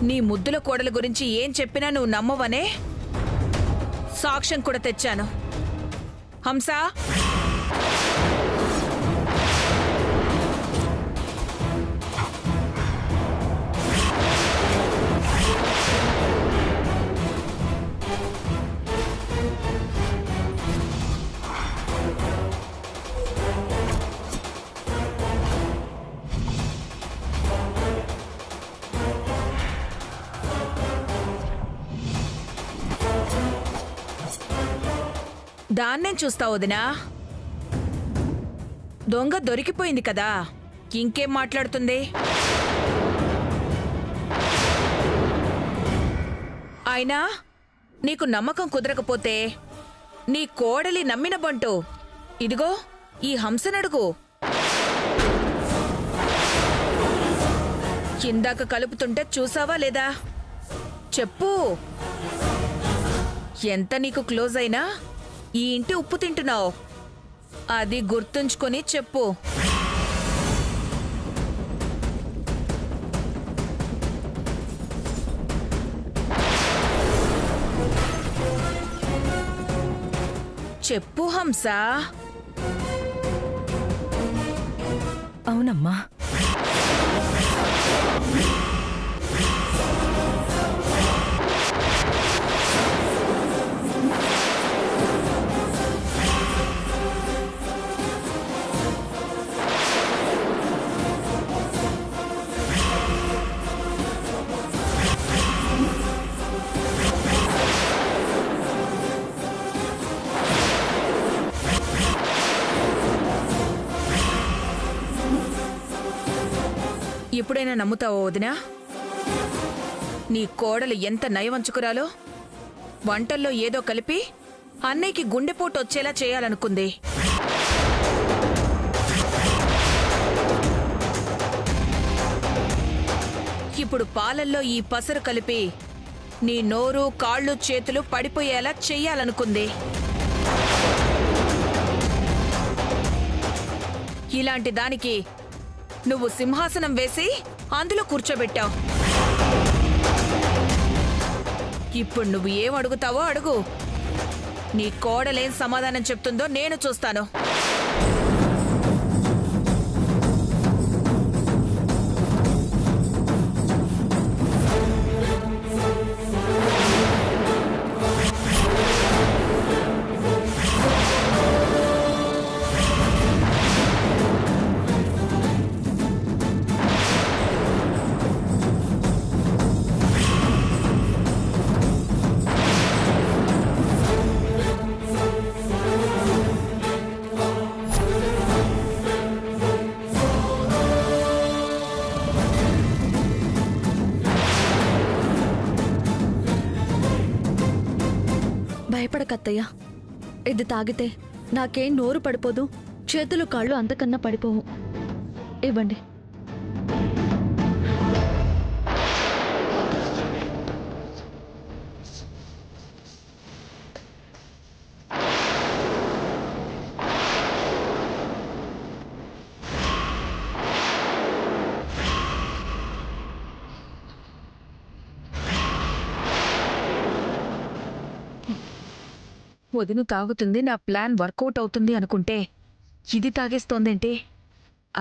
నీ ముద్దుల కోడల గురించి ఏం చెప్పినా నువ్వు నమ్మవనే సాక్ష్యం కూడా తెచ్చాను. హంస, దాన్నేం చూస్తావు వదినా? దొంగ దొరికిపోయింది కదా, ఇంకేం మాట్లాడుతుంది? అయినా నీకు నమ్మకం కుదరకపోతే నీ కోడలి నమ్మిన బంటు ఇదిగో ఈ హంసనడుగు. ఇందాక కలుపుతుంటే చూసావా లేదా? చెప్పు. ఎంత నీకు క్లోజ్ అయినా ఈ ఇంటి ఉప్పు తింటున్నావు, అది గుర్తుంచుకొని చెప్పు. చెప్పు హంస. అవునమ్మా. ఎప్పుడైనా నమ్ముతావో వదినా? నీ కోడలు ఎంత నయవంచుకురాలో. వంటల్లో ఏదో కలిపి అన్నయ్యకి గుండెపోటు వచ్చేలా చేయాలనుకుంది. ఇప్పుడు పాలల్లో ఈ పసరు కలిపి నీ నోరు, కాళ్ళు, చేతులు పడిపోయేలా చెయ్యాలనుకుంది. ఇలాంటి దానికి నువ్వు సింహాసనం వేసి అందులో కూర్చోబెట్టావు. ఇప్పుడు నువ్వు ఏం అడుగుతావో అడుగు. నీ కోడలేం సమాధానం చెప్తుందో నేను చూస్తాను. భయపడకత్తయ్య, ఇది తాగితే నాకేం నోరు పడిపోదు, చేతులు కాళ్ళు అంతకన్నా పడిపోవు. ఇవ్వండి. వదిన తాగుతుంది, నా ప్లాన్ వర్కౌట్ అవుతుంది అనుకుంటే ఇది తాగేస్తోందేంటి?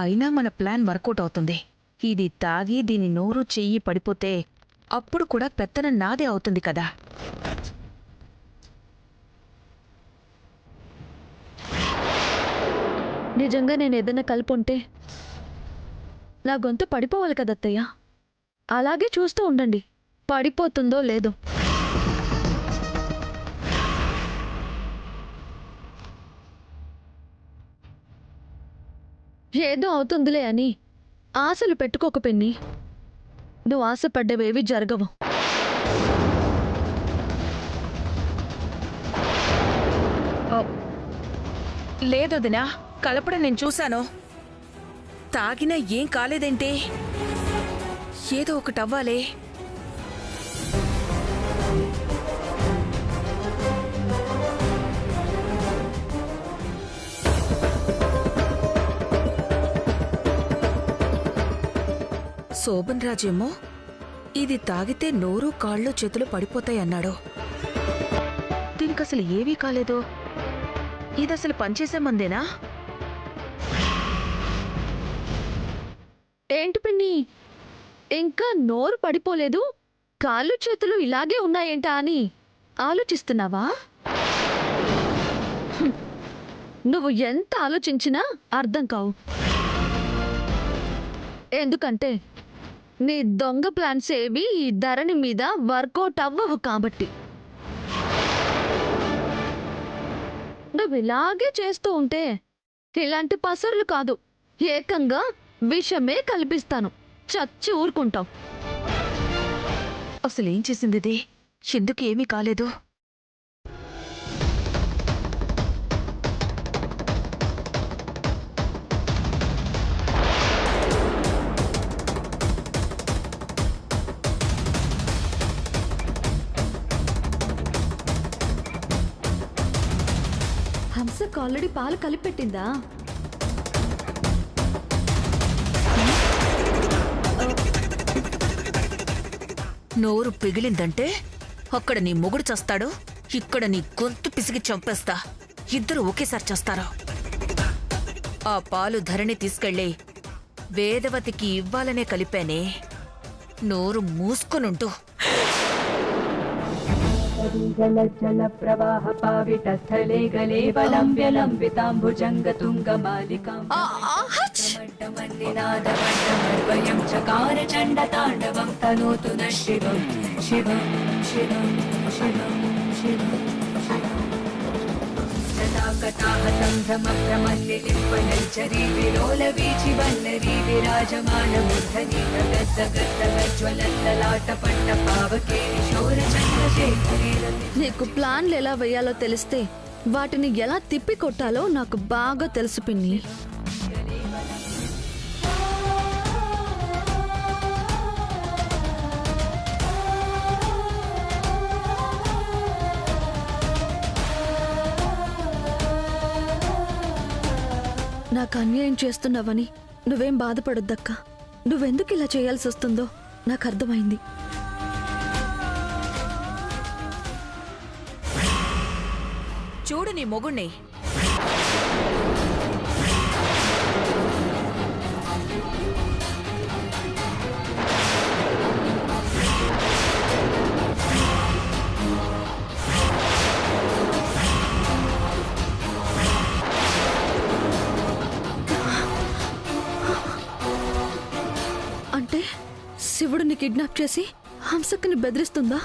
అయినా మన ప్లాన్ వర్కౌట్ అవుతుంది. ఇది తాగి దీని నోరు చెయ్యి పడిపోతే అప్పుడు కూడా పెత్తనం నాదే అవుతుంది కదా. నిజంగా నేను ఏదైనా కలుపుంటే నా గొంతు పడిపోవాలి కదత్తయ్య. అలాగే చూస్తూ ఉండండి, పడిపోతుందో లేదో. ఏదో అవుతుందిలే అని ఆశలు పెట్టుకోక పిన్ని. నువ్వు ఆశపడ్డవేవి జరగవు. లేదొదినా, కలపడం నేను చూశాను. తాగినా ఏం కాలేదేంటి? ఏదో ఒకటి అవ్వాలే. శోభన్ రాజేమో ఇది తాగితే నోరు కాళ్ళు చేతులు పడిపోతాయన్నాడు. దీనికసలు ఏవీ కాలేదు. ఇదసలు పనిచేసే మందేనా? ఏంటి పిన్ని, ఇంకా నోరు పడిపోలేదు, కాళ్ళు చేతులు ఇలాగే ఉన్నాయేంటా అని ఆలోచిస్తున్నావా? హ్మ్. నువ్వు ఎంత ఆలోచించినా అర్థం కావు. ఎందుకంటే నీ దొంగ ప్లాన్స్ ఏవి ఈ ధరణి మీద వర్కౌట్ అవ్వవు కాబట్టి. నువ్వు ఇలాగే చేస్తూ ఉంటే ఇలాంటి పసరులు కాదు, ఏకంగా విషమే కల్పిస్తాను. చచ్చి ఊరుకుంటావు. అసలేం చేసిందిది? ఎందుకు ఏమీ కాలేదు? హంసకు ఆల్రెడీ పాలు కలిపెట్టిందా? నోరు పిగిలిందంటే అక్కడ నీ మొగుడు చస్తాడు, ఇక్కడ నీ గొంతు పిసిగి చంపేస్తా. ఇద్దరు ఒకేసారి చేస్తారు. ఆ పాలు ధరణి తీసుకెళ్ళి వేదవతికి ఇవ్వాలనే కలిపానే. నోరు మూసుకొనుంటూ. జల ప్రవాహ పావిటస్థలే గలే వలంబ్యలంబితాంబుజంగతుంగమాలికాం మండినాదమండమర్వయం చకార చండ తాండవం తనోతు న శివం శివం శివం శివం శివం కటాహ సంభ్రమ భ్రమల్లిలింపనల్చరీ విలోల వీచి వల్లరీ విరాజమాన బుద్ధని గద్ద పంట పావకే శోర చంద్రశేఖరీ. నీకు ప్లాన్లు ఎలా వేయాలో తెలిస్తే వాటిని ఎలా తిప్పి కొట్టాలో నాకు బాగా తెలుసు పిన్ని. నాకు అన్యాయం చేస్తున్నావని నువ్వేం బాధపడొద్దక్క. నువ్వెందుకు ఇలా చేయాల్సి వస్తుందో నాకు అర్థమైంది. చూడు నీ మొగుణ్ణి. అంటే శివుడిని కిడ్నాప్ చేసి హంసక్కని బెదిరిస్తుందా?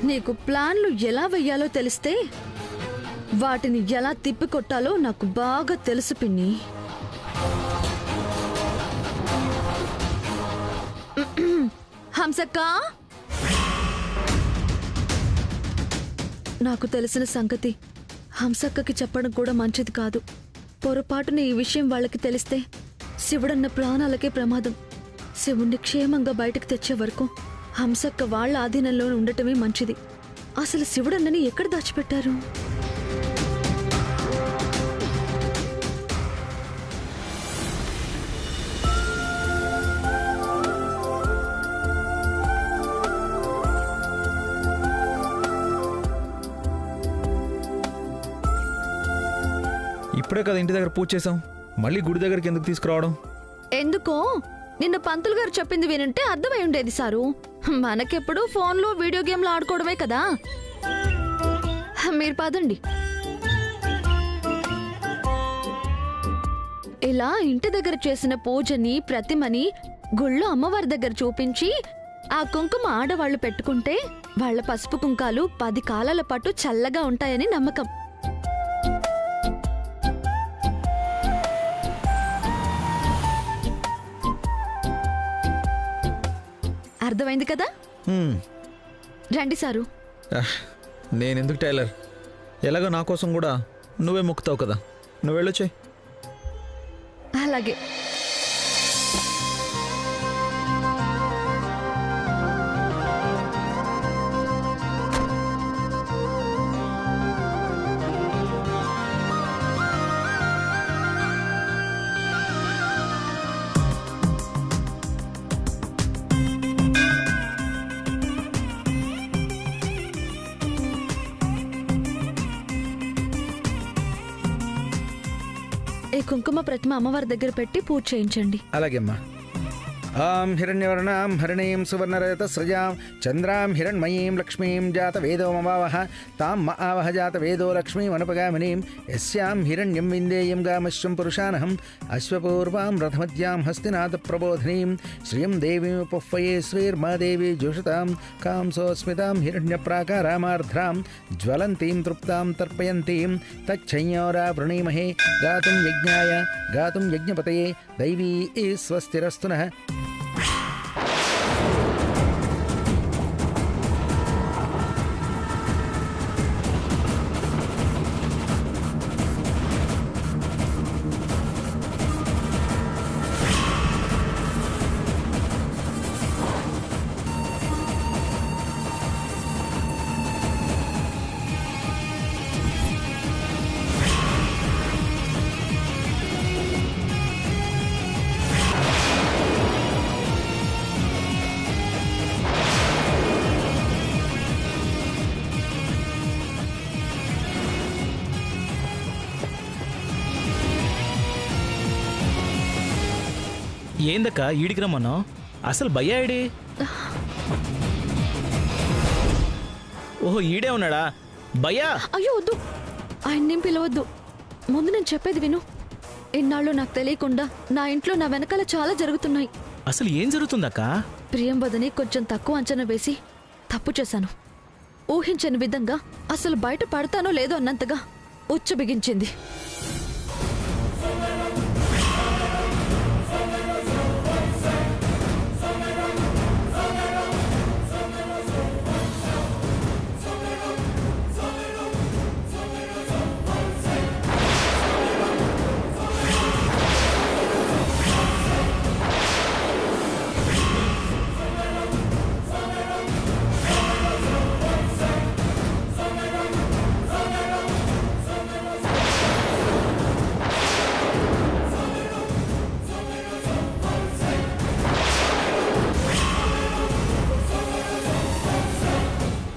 నీకు ప్లాన్లు ఎలా వెయ్యాలో తెలిస్తే వాటిని ఎలా తిప్పికొట్టాలో నాకు బాగా తెలుసు పిన్ని. హంసక్క, నాకు తెలిసిన సంగతి హంసక్కకి చెప్పడం కూడా మంచిది కాదు. పొరపాటున ఈ విషయం వాళ్ళకి తెలిస్తే శివుడన్న ప్రాణాలకే ప్రమాదం. శివుణ్ణి క్షేమంగా బయటకు తెచ్చే వరకు హంసక్క వాళ్ళ ఆధీనంలో ఉండటమే మంచిది. అసలు శివుడన్నని ఎక్కడ దాచిపెట్టారు? ఇప్పుడే కదా ఇంటి దగ్గర పూజ చేసాం, మళ్ళీ గుడి దగ్గరికి ఎందుకు తీసుకురావడం? ఎందుకో నిన్న పంతులు గారు చెప్పింది వినుంటే అర్థమై ఉండేది సారు. మనకెప్పుడు ఫోన్లో వీడియో గేమ్లు ఆడుకోవడమే కదా. మీరు పదండి. ఇలా ఇంటి దగ్గర చేసిన పూజని, ప్రతిమని గుళ్ళో అమ్మవారి దగ్గర చూపించి ఆ కుంకుమ ఆడవాళ్లు పెట్టుకుంటే వాళ్ల పసుపు కుంకాలు 10 కాలాల పాటు చల్లగా ఉంటాయని నమ్మకం. అర్థమైంది కదా? రండి సారు. నేనెందుకు టైలర్? ఎలాగో నా కోసం కూడా నువ్వే మొక్కుతావు కదా, నువ్వు వెళ్ళొచ్చే. అలాగే. ఈ కుంకుమ ప్రతిమ అమ్మవారి దగ్గర పెట్టి పూజ చేయించండి. అలాగే అమ్మా. ఆం హిరణ్యవర్ణాం హరిణీం సువర్ణరజతస్రజాం చంద్రాం హిరణ్మయీం లక్ష్మీం జాతవేదోమవావహ తాం మ ఆవహ జాతవేదో లక్ష్మీమనుపగామినీం యస్యాం హిరణ్యం విందేయం గామశ్వం పురుషానహం అశ్వపూర్వాం రథమద్యాం హస్తినాథప్రబోధినీం శ్రియం దేవీముపహ్వయే శ్రీర్మాదేవీ జుషతాం కాంసోస్మితాం హిరణ్యప్రాకారామార్ధ్రాం జ్వలంతీం తృప్తాం తర్పయంతీం తచ్చంయోరా వృణీమహే గాతుం యజ్ఞాయ గాతుం యజ్ఞపతయే దైవీ స్వస్తిరస్తునః. ఏందక్క ఈడికి రమ్మన్నావు? అసలు భయ్యా ఈడి? ఓహో ఈడే ఉన్నాడా? భయ్యా! అయ్యో వద్దు, ఆయన్నేం పిలవద్దు. ముందు నేను చెప్పేది విను. ఇన్నాళ్ళు నాకు తెలియకుండా నా ఇంట్లో నా వెనకాల చాలా జరుగుతున్నాయి. అసలు ఏం జరుగుతుందక్క? ప్రియంవదని కొంచెం తక్కువ అంచనా వేసి తప్పు చేశాను. ఊహించని విధంగా అసలు బయట పడతానో లేదో అన్నంతగా ఉచ్చు బిగించింది.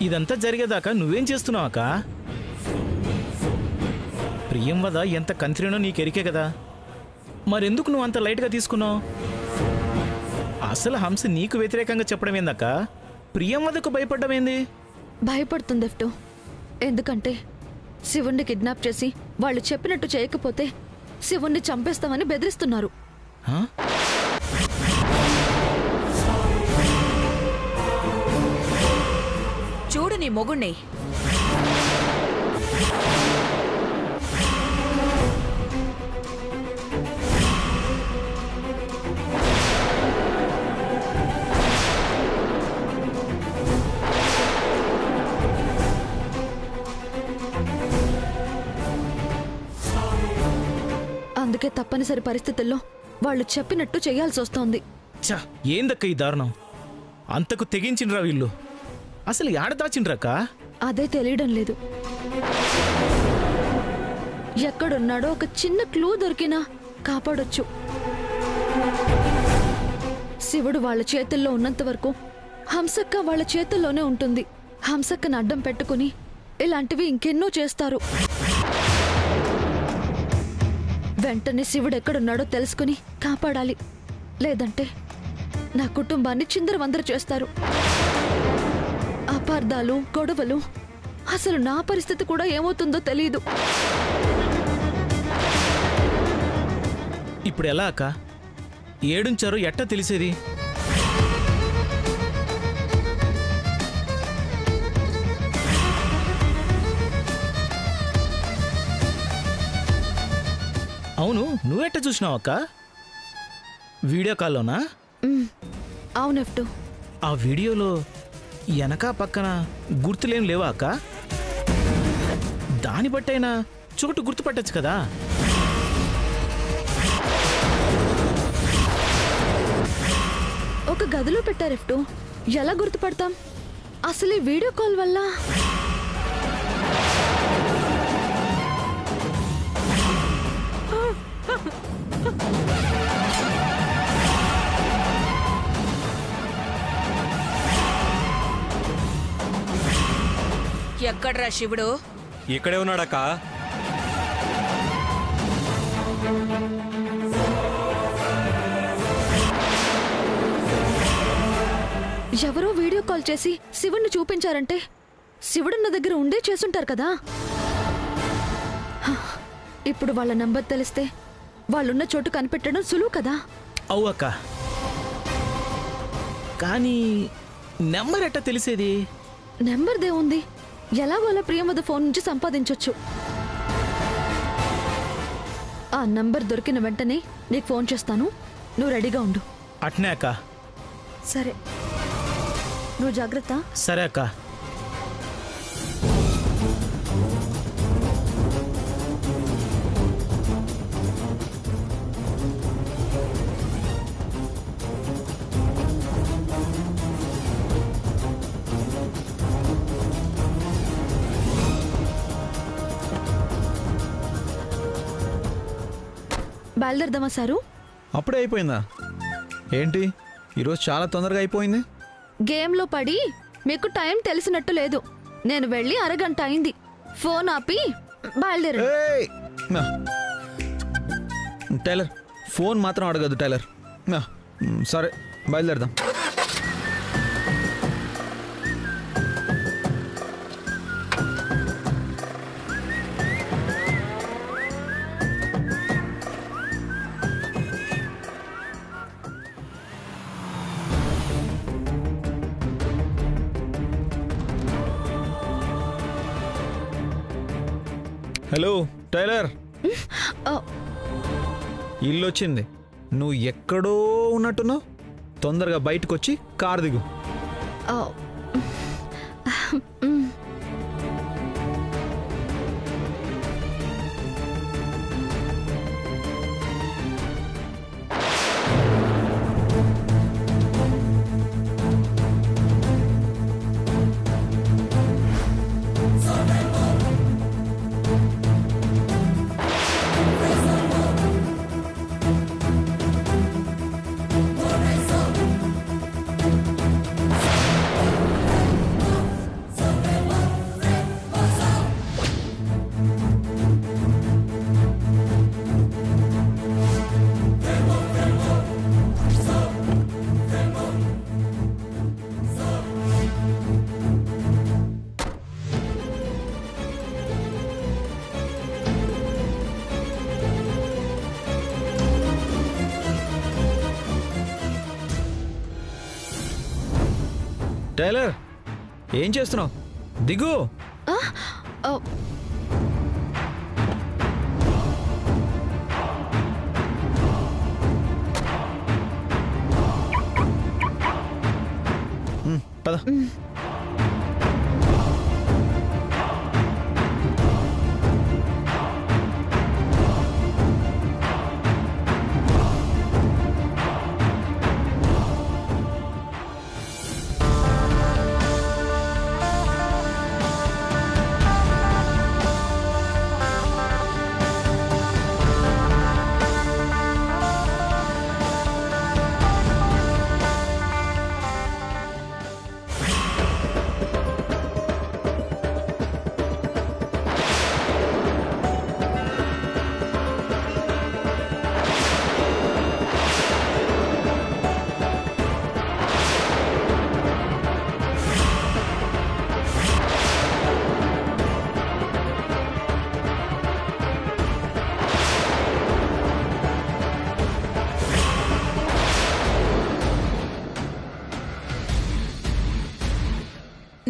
ఇదంతా జరిగేదాకా నువ్వేం చేస్తున్నావు అక్క? ప్రియం వద ఎంత కంత్రినో నీకెరికే కదా, మరెందుకు నువ్వు అంత లైట్గా తీసుకున్నావు? అసలు హంస నీకు వ్యతిరేకంగా చెప్పడం ఏందక్క? ప్రియం వదకు భయపడ్డమేంది? భయపడుతుంది ఎఫ్టో. ఎందుకంటే శివుణ్ణి కిడ్నాప్ చేసి వాళ్ళు చెప్పినట్టు చేయకపోతే శివుణ్ణి చంపేస్తామని బెదిరిస్తున్నారు. హా? చూడు నీ మొగుణ్ణి. అందుకే తప్పనిసరి పరిస్థితుల్లో వాళ్ళు చెప్పినట్టు చేయాల్సి వస్తోంది. చా ఏందక్క ఈ దారుణం? అంతకు తెగించిండ్రా వీళ్ళు. అసలు యాడ దాచిండ్రక్క? అదే తెలియడం లేదు. ఎక్కడున్నాడో ఒక చిన్న క్లూ దొరికినా కాపాడొచ్చు. శివుడు వాళ్ళ చేతుల్లో ఉన్నంత వరకు హంసక్క వాళ్ళ చేతుల్లోనే ఉంటుంది. హంసక్కను అడ్డం పెట్టుకుని ఇలాంటివి ఇంకెన్నో చేస్తారు. వెంటనే శివుడు ఎక్కడున్నాడో తెలుసుకుని కాపాడాలి. లేదంటే నా కుటుంబాన్ని చిందరవందర చేస్తారు. అపార్థాలు, గొడవలు, అసలు నా పరిస్థితి కూడా ఏమవుతుందో తెలియదు. ఇప్పుడు ఎలా అక్క? ఏడుంచారో ఎట్టా తెలిసేది? అవును, నువ్వెట్ట చూసినావు అక్క? వీడియో కాల్లోనా? అవునెఫ్టు. ఆ వీడియోలో వెనక పక్కన గుర్తులేం లేవా అక్క? దాన్ని బట్టైనా చోటు గుర్తుపట్టచ్చు కదా. ఒక గదిలో పెట్టారెఫ్టు. ఎలా గుర్తుపడతాం? అసలు ఈ వీడియో కాల్ వల్ల ఎక్కడ్రా శివుడు? ఇక్కడే ఉన్నాడక్క. ఎవరో వీడియో కాల్ చేసి శివుణ్ణి చూపించారంటే శివుడున్న దగ్గర ఉండే చేసుంటారు కదా. హ, ఇప్పుడు వాళ్ళ నంబర్ తెలిస్తే వాళ్ళున్న చోటు కనిపెట్టడం సులువు కదా. అవు అక్క, కానీ నెంబర్ ఎట్టా తెలిసేది? నెంబర్దే ఉంది, ఎలాగోలా ప్రియమద ఫోన్ నుంచి సంపాదించొచ్చు. ఆ నంబర్ దొరికిన వెంటనే నీకు ఫోన్ చేస్తాను, నువ్వు రెడీగా ఉండు. అట్నే అక్క. సరే, నువ్వు జాగ్రత్త. సరే అక్క. బయలుదేరదామా సారు? అప్పుడే అయిపోయిందా ఏంటి? ఈరోజు చాలా తొందరగా అయిపోయింది. గేమ్లో పడి మీకు టైం తెలిసినట్టు లేదు. నేను వెళ్ళి అరగంట అయింది. ఫోన్ ఆపి బయలుదేరు. ఏయ్! నా. టైలర్, ఫోన్ మాత్రం అడగదు టైలర్. నా. సరే, బయలుదేరదాం. హలో టైలర్, ఓ, ఇల్లు వచ్చింది. నువ్వు ఎక్కడో ఉన్నట్టున్నావు. తొందరగా బయటకు వచ్చి కారు దిగు. ఓ. టైలర్, ఏం చేస్తున్నావు? దిగు. ఓ. పద.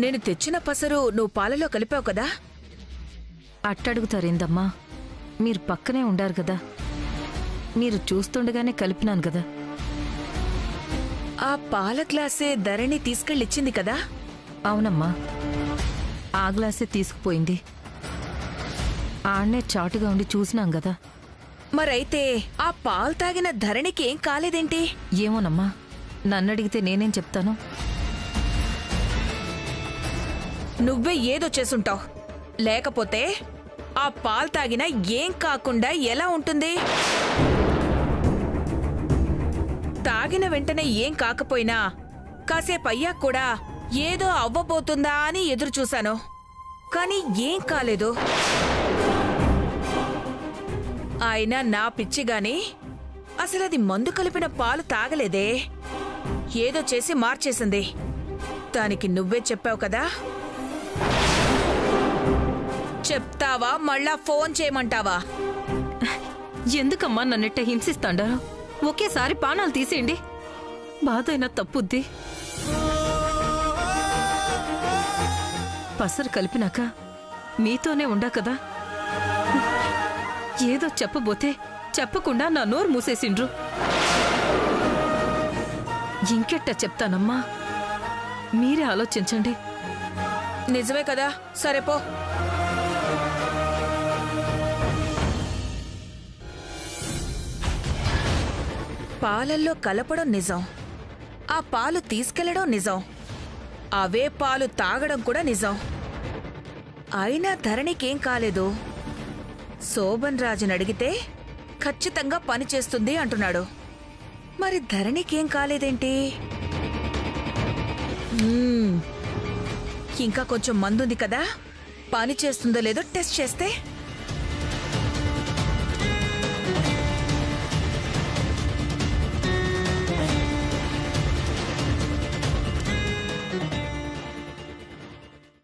నేను తెచ్చిన పసరు నువ్వు పాలలో కలిపావు కదా? అట్టడుగుతారేందమ్మా, మీరు పక్కనే ఉండారు కదా, మీరు చూస్తుండగానే కలిపినాను కదా. ఆ పాల గ్లాసే ధరణి తీసుకెళ్ళిచ్చింది కదా? అవునమ్మా, ఆ గ్లాసే తీసుకుపోయింది. ఆడనే చాటుగా ఉండి చూసినాం కదా. మరైతే ఆ పాలు తాగిన ధరణికి ఏం కాలేదేంటి? ఏమోనమ్మా, నన్నడిగితే నేనేం చెప్తాను. నువ్వే ఏదో చేసుంటావు. లేకపోతే ఆ పాలు తాగినా ఏం కాకుండా ఎలా ఉంటుంది? తాగిన వెంటనే ఏం కాకపోయినా కాసేపు అయ్యాక కూడా ఏదో అవ్వబోతుందా అని ఎదురు చూశాను, కానీ ఏం కాలేదు. అయినా నా పిచ్చి గాని అసలది మందు కలిపిన పాలు తాగలేదే, ఏదో చేసి మార్చేసింది. దానికి నువ్వే చెప్పావు కదా. చెప్తావా మళ్ళా ఫోన్ చేయమంటావా? ఎందుకమ్మా నన్నెట్ట హింసిస్తాండారు? ఒకేసారి పానాలు తీసేయండి, బాధైనా తప్పుద్ది. పసరు కలిపినాక మీతోనే ఉండా కదా, ఏదో చెప్పబోతే చెప్పకుండా నా నోరు మూసేసిండ్రు. ఇంకెట్ట చెప్తానమ్మా, మీరే ఆలోచించండి. నిజమే కదా, సరే పో. పాలల్లో కలపడం నిజం, ఆ పాలు తీసుకెళ్లడం నిజం, అవే పాలు తాగడం కూడా నిజం. అయినా ధరణికేం కాలేదు. శోభన్ రాజుని అడిగితే ఖచ్చితంగా పని చేస్తుంది అంటున్నాడు. మరి ధరణికేం కాలేదేంటి? ఇంకా కొంచెం మందుంది కదా, పని చేస్తుందో లేదో టెస్ట్ చేస్తే